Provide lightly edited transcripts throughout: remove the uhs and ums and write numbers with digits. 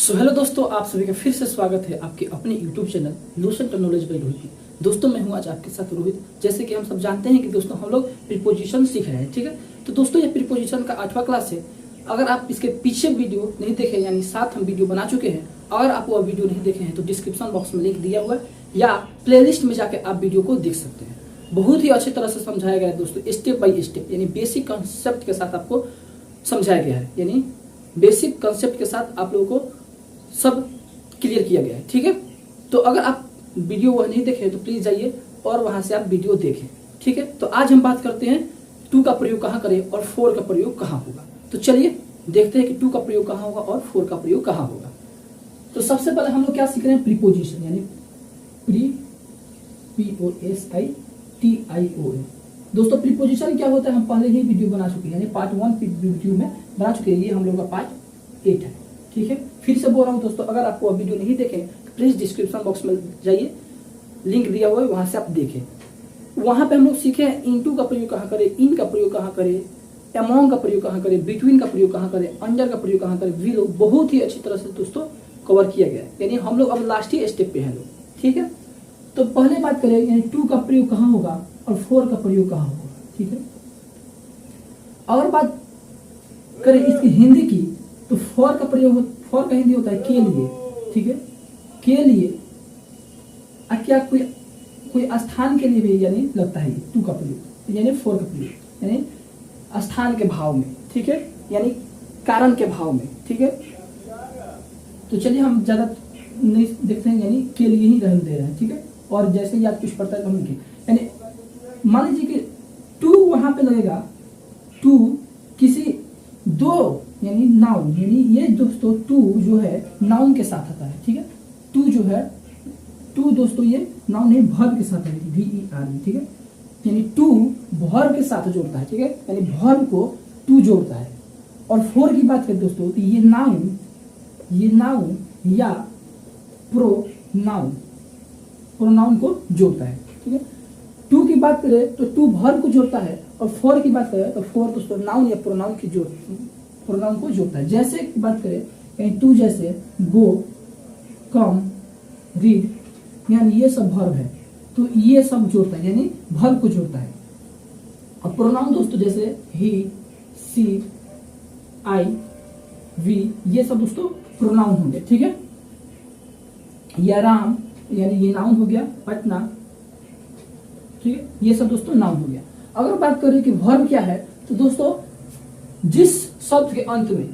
Hello दोस्तों, आप सभी का फिर से स्वागत है आपके अपने YouTube channel Lucent knowledge by Rohit में। दोस्तों मैं हूं आज आपके साथ रोहित। जैसे कि हम सब जानते हैं कि दोस्तों हम लोग प्रीपोजिशन सीख रहे हैं, ठीक है। तो दोस्तों ये प्रीपोजिशन का 8वां क्लास है। अगर आप इसके पीछे वीडियो नहीं देखे, यानी 7 हम वीडियो बना चुके हैं, अगर आप वो वीडियो नहीं देखे हैं तो डिस्क्रिप्शन बॉक्स में लिंक दिया हुआ है या प्लेलिस्ट में जाके आप वीडियो को देख सकते हैं। बहुत ही अच्छी तरह से समझाया गया है दोस्तों, स्टेप बाय स्टेप, यानी बेसिक कंसेप्ट के साथ आपको समझाया गया है। यानी बेसिक कंसेप्ट के साथ आप लोगों को सब क्लियर किया गया है, ठीक है। तो अगर आप वीडियो वह नहीं देखे तो प्लीज जाइए और वहां से आप वीडियो देखें, ठीक है। तो आज हम बात करते हैं 2 का प्रयोग कहाँ करें और 4 का प्रयोग कहाँ होगा। तो चलिए देखते हैं कि 2 का प्रयोग कहाँ होगा और 4 का प्रयोग कहाँ होगा। तो सबसे पहले हम लोग क्या सीख रहे हैं, प्रीपोजिशन, यानी POSITION। दोस्तों प्रीपोजिशन क्या होता है हम पहले ही वीडियो बना चुके हैं, यानी पार्ट 1 वीडियो में बना चुके हैं। ये हम लोग का पार्ट 8 है, ठीक है। फिर से बोल रहा हूं दोस्तों, अगर आपको वीडियो नहीं देखें तो प्लीज डिस्क्रिप्शन बॉक्स में जाइए, लिंक दिया हुआ है, वहां से आप देखें। वहां पे हम लोग सीखे हैं इनटू का प्रयोग कहाँ करें, इन का प्रयोग कहाँ करें, अमोंग का प्रयोग कहाँ करें, बिटवीन का प्रयोग कहाँ करें, अंडर का प्रयोग कहाँ करें, विलो, बहुत ही अच्छी तरह से दोस्तों कवर किया गया है। यानी हम लोग अब लास्ट ही स्टेप पे हैं लोग, ठीक है। तो पहले बात करें यानी 2 का प्रयोग कहाँ होगा और 4 का प्रयोग कहाँ होगा, ठीक है। और बात करें इसकी हिंदी की तो 4 का प्रयोग, 4 का हिंदी होता है के लिए, ठीक है। के लिए क्या कोई स्थान के लिए भी यानी लगता है 2 का प्रयोग, यानी 4 का प्रयोग, यानी स्थान के भाव में, ठीक है, यानी कारण के भाव में, ठीक है। तो चलिए हम ज्यादा नहीं देखते हैं, यानी के लिए ही रहने दे रहे हैं, ठीक है। और जैसे ही आप कुछ पढ़ता है तो हम लिखें, यानी मान लीजिए कि 2 वहां पे लगेगा, 2 किसी 2 यानी नाउन, यानी ये दोस्तों 2 जो है नाउन के साथ आता है, ठीक है। 2 जो है 2 दोस्तों ये नाउन नहीं वर्ब के साथ है, VERB, ठीक है। यानी 2 वर्ब के साथ जोड़ता है, ठीक है, यानी वर्ब को 2 जोड़ता है। और 4 की बात करें दोस्तों तो ये नाउन या प्रोनाउन को जोड़ता है, ठीक है। 2 की बात करें तो 2 वर्ब को जोड़ता है और 4 की बात करें तो 4 दोस्तों नाउन या प्रोनाउन को जोड़ता है। जैसे की बात करें यानी 2 जैसे गो, कम, रीड, यानी ये सब वर्ब है, तो ये सब जोड़ता है, यानी वर्ब को जोड़ता है। और प्रोनाउन दोस्तों जैसे ही, सी, आई, वी, ये सब दोस्तों प्रोनाउन होंगे, ठीक है। या राम, यानी ये नाउन हो गया, पटना, ठीक है, ये सब दोस्तों नाउन हो गया। अगर बात करें कि वर्ब क्या है तो दोस्तों जिस शब्द के अंत में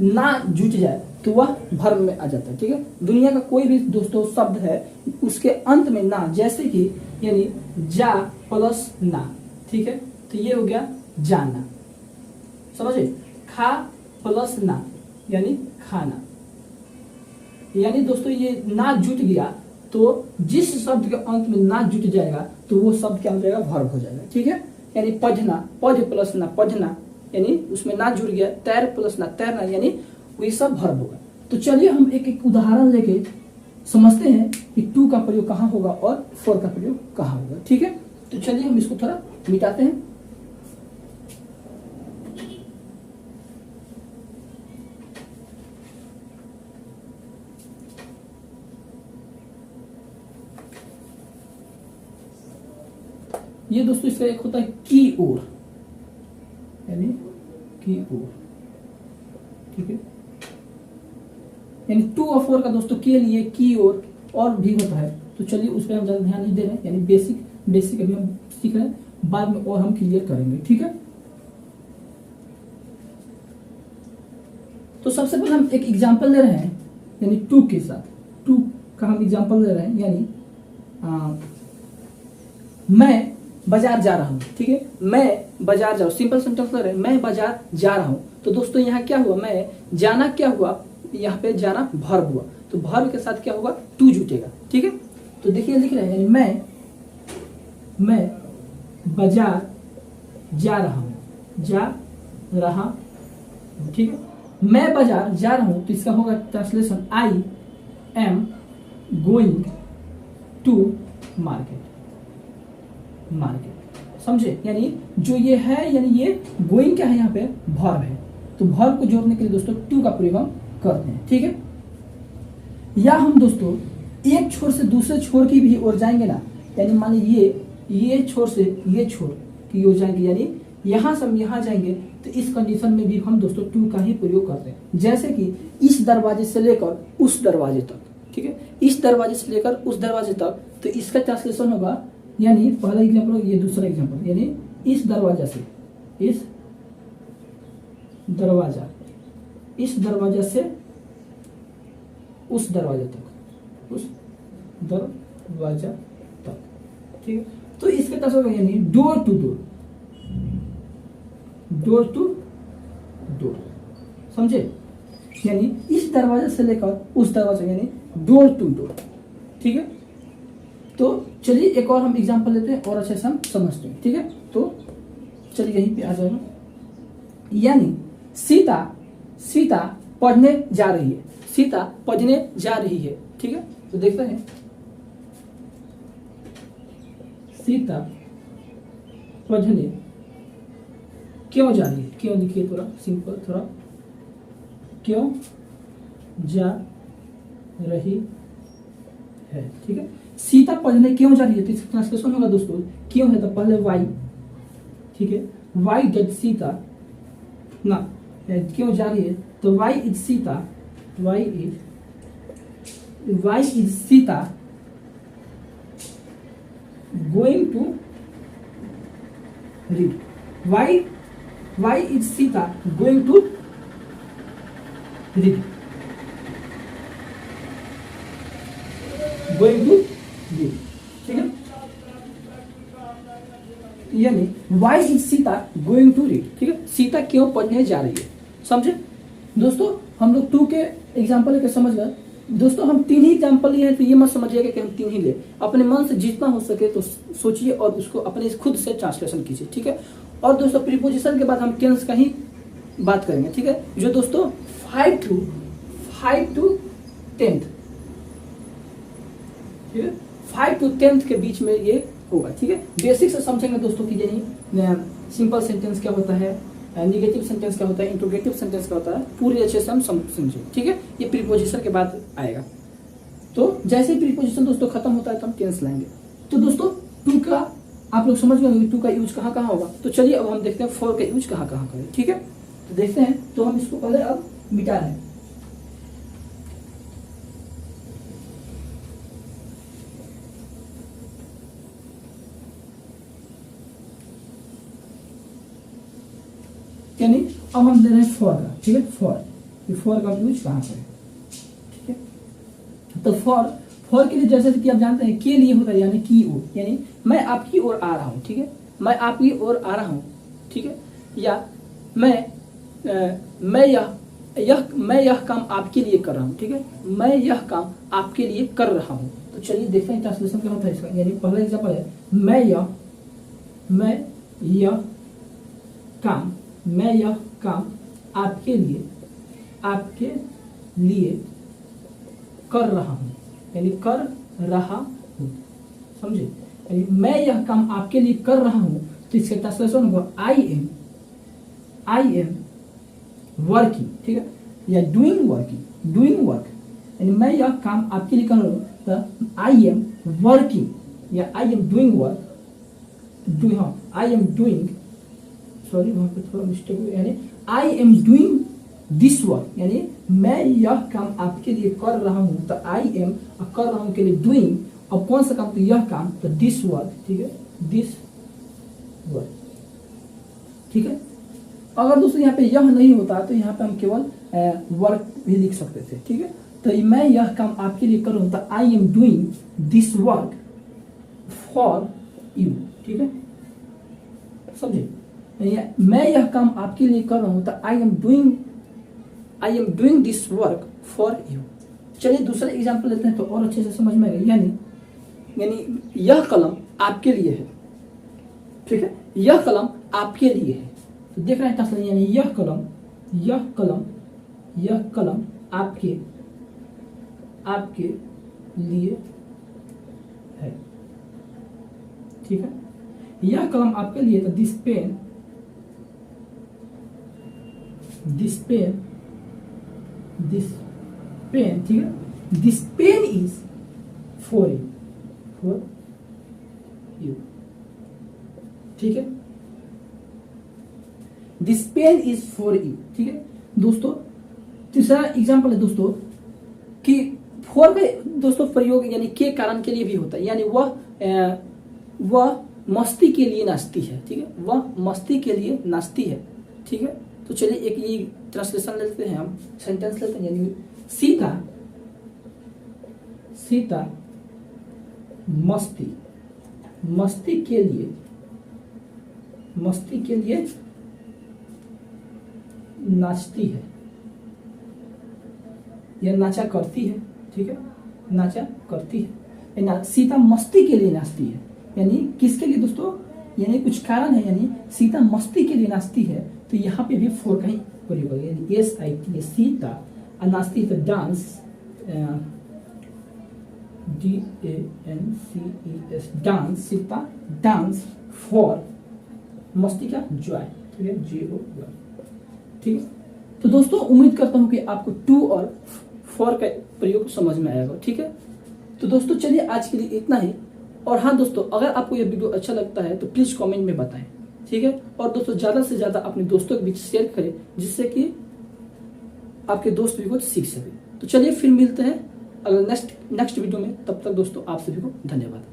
ना जुट जाए तो वह वर्ब में आ जाता है, ठीक है। दुनिया का कोई भी दोस्तों शब्द है उसके अंत में ना, जैसे कि यानी जा प्लस ना, ठीक है, तो ये हो गया जाना, समझे। खा प्लस ना यानी खाना, यानी दोस्तों ये ना जुट गया तो जिस शब्द के अंत में ना जुट जाएगा तो वो शब्द क्या हो जाएगा, वर्ब हो जाएगा, ठीक है। यानी पढ़ना, पढ़ प्लस ना पढ़ना, यानी उसमें ना जुड़ गया। तैर प्लस ना तैरना, यानी वही सब वर्ब होगा। तो चलिए हम एक एक उदाहरण लेके समझते हैं कि 2 का प्रयोग कहाँ होगा और 4 का प्रयोग कहाँ होगा, ठीक है। तो चलिए हम इसको थोड़ा मिटाते हैं। ये दोस्तों इसका एक होता है की ओर, यानी की ओर, ठीक है। यानी 2 और 4 का दोस्तों के लिए की ओर और भी होता है, तो चलिए उस पर हम ज्यादा ध्यान नहीं दे रहे हैं, यानी बेसिक अभी हम सीख रहे हैं, बाद में और हम क्लियर करेंगे, ठीक है। तो सबसे पहले हम एक एग्जांपल ले रहे हैं, यानी 2 के साथ 2 का हम एग्जांपल ले रहे हैं, यानी मैं बाजार जा रहा हूं, ठीक है। मैं बाजार जाऊं, सिंपल सेंटेंस ले रहे हैं, मैं बाजार जा रहा हूं। तो दोस्तों यहाँ क्या हुआ, मैं जाना क्या हुआ, यहाँ पे जाना वर्ब हुआ, तो वर्ब के साथ क्या होगा, 2 जुटेगा, ठीक है। तो देखिए लिख रहे हैं, यानी मैं बाजार जा रहा हूं, ठीक है। मैं बाजार जा रहा हूं तो इसका होगा translation, I am going to market, समझे। यानी जो ये है, यानी ये गोइंग क्या है, यहाँ पे वर्ब है, तो वर्ब को जोड़ने के लिए दोस्तों 2 का प्रयोग हम करते हैं, ठीक है। या हम दोस्तों एक छोर से दूसरे छोर की भी ओर जाएंगे ना, यानी मान लीजिए ये छोर से ये छोर की ओर जाएंगे, यानी यहाँ से हम यहाँ जाएंगे, तो इस कंडीशन में भी हम दोस्तों टू का ही प्रयोग करते हैं। जैसे कि इस दरवाजे से लेकर उस दरवाजे तक, ठीक है, इस दरवाजे से लेकर उस दरवाजे तक, तो इसका ट्रांसलेशन होगा, यानी पहला एग्जाम्पल, ये दूसरा एग्जाम्पल, यानी इस दरवाजा से इस दरवाजा से उस दरवाजा तक, उस दरवाजा तक, ठीक है। तो इसके पास होगा यानी door to door, door to door, समझे, यानी इस दरवाजे से लेकर उस दरवाजा, यानी डोर टू डोर, ठीक है। तो चलिए एक और हम एग्जांपल लेते हैं और अच्छे से हम समझते हैं, ठीक है। तो चलिए यहीं पे आ जाएगा, यानी सीता पढ़ने जा रही है, सीता पढ़ने जा रही है, ठीक है। तो देखते हैं, सीता पढ़ने क्यों जा रही है, क्यों लिखिए थोड़ा सिंपल, थोड़ा क्यों जा रही है, ठीक है। सीता पढ़ने क्यों जा रही है, तो इसका ट्रांसलेशन होगा दोस्तों, क्यों है तो पहले वाई, ठीक है, वाई डज सीता ना, क्यों जा रही है तो why is Sita, why is Sita going to read, why is Sita going to read, going to read, ठीक है, यानी why is Sita going to read, ठीक है, सीता क्यों पढ़ने जा रही है, समझे दोस्तों। हम लोग टू के एग्जाम्पल लेकर समझ गए दोस्तों, हम तीन ही एग्जाम्पल लिए हैं, तो ये मत समझिएगा कि हम तीन ही ले, अपने मन से जितना हो सके तो सोचिए और उसको अपने खुद से ट्रांसलेशन कीजिए, ठीक है। और दोस्तों प्रीपोजिशन के बाद हम टेंस का ही बात करेंगे, ठीक है, जो दोस्तों 5 to 10th, ठीक है, 5 to 10th के बीच में ये होगा, ठीक है। बेसिक से समझेंगे दोस्तों कि यानी सिंपल सेंटेंस क्या होता है, निगेटिव सेंटेंस क्या होता है, इंट्रोगेटिव सेंटेंस क्या होता है, पूरे अच्छे से हम समझेंगे, ठीक है। ये प्रीपोजिशन के बाद आएगा। तो जैसे ही प्रीपोजिशन दोस्तों खत्म होता है तो हम टेंस लाएंगे। तो दोस्तों टू का आप लोग समझ गए टू का यूज कहाँ कहाँ होगा। तो चलिए अब हम देखते हैं फॉर का यूज कहाँ कहाँ करें, ठीक है। तो देखते हैं, तो हम इसको पहले अब मिटा लें। यानी अब हम दे रहे हैं फॉर का, ठीक है, फॉर का यूज कहाँ करें, ठीक है। तो फॉर के लिए जैसे कि आप जानते हैं के लिए होता है, यानी की ओर, यानी मैं आपकी ओर आ रहा हूँ, ठीक है, मैं आपकी ओर आ रहा हूँ, ठीक है, या मैं यह काम आपके लिए कर रहा हूँ, ठीक है, मैं यह काम आपके लिए कर रहा हूँ। तो चलिए देखते हैं ट्रांसलेशन क्या होता है इसका। यानी पहला एग्जांपल है मैं यह काम आपके लिए कर रहा हूँ, यानी कर रहा हूँ, समझे, यानी मैं यह काम आपके लिए कर रहा हूँ। तो इसका ट्रांसलेशन होगा आई एम वर्किंग, ठीक है, या डूइंग वर्क, यानी मैं यह काम आपके लिए कर रहा हूँ, तो आई एम वर्किंग या I am doing work, I am doing, sorry वहां पे थोड़ा मिस्टेक हुआ, यानी I am doing this work, यानी मैं यह काम आपके लिए कर रहा हूँ। तो आई एम कर रहा हूँ के लिए डूइंग, अब कौन सा काम, तो यह काम, तो दिस वर्क, ठीक है, दिस वर्क, ठीक है। अगर दोस्तों यहाँ पे यह नहीं होता तो यहाँ पे हम केवल वर्क भी लिख सकते थे, ठीक है। तो मैं यह काम आपके लिए कर रहा हूँ, तो I am doing this work for you, ठीक है, समझे, मैं यह काम आपके लिए कर रहा हूं, तो I am doing this work for you. चलिए दूसरा एग्जांपल लेते हैं तो और अच्छे से समझ में आएगा। यानी यह कलम आपके लिए है, ठीक है, यह कलम आपके लिए है। तो देख रहे हैं ट्रांसलेशन, यानी यह कलम आपके लिए है, ठीक है, यह कलम आपके लिए, तो दिस पेन, ठीक है, this pen is for you, for you, ठीक है। This pen is for you, ठीक है दोस्तों। तीसरा एग्जाम्पल है दोस्तों कि फॉर का दोस्तों प्रयोग यानी के कारण के लिए भी होता है, यानी वह मस्ती के लिए नाचती है, ठीक है, वह मस्ती के लिए नाचती है, ठीक है। तो चलिए एक ये ट्रांसलेशन लेते हैं, हम सेंटेंस लेते हैं, यानी सीता मस्ती के लिए नाचती है या नाचा करती है, ठीक है, नाचा करती है। सीता मस्ती के लिए नाचती है, यानी किसके लिए दोस्तों, यानी कुछ कारण है, यानी सीता मस्ती के लिए नाचती है, तो यहाँ पे भी फॉर का ही प्रयोग होगा, यानी SIT सीता, नाचती तो dance, DANCES dance, Sita dance for मस्ती का जॉय, ठीक है, JOY, ठीक है। तो दोस्तों उम्मीद करता हूँ कि आपको टू और फॉर का प्रयोग समझ में आएगा, ठीक है। तो दोस्तों चलिए आज के लिए इतना ही। और हाँ दोस्तों, अगर आपको यह वीडियो अच्छा लगता है तो प्लीज कमेंट में बताएं, ठीक है। और दोस्तों ज्यादा से ज्यादा अपने दोस्तों के बीच शेयर करें, जिससे कि आपके दोस्त भी कुछ सीख सके। तो चलिए फिर मिलते हैं अगले नेक्स्ट वीडियो में, तब तक दोस्तों आप सभी को धन्यवाद।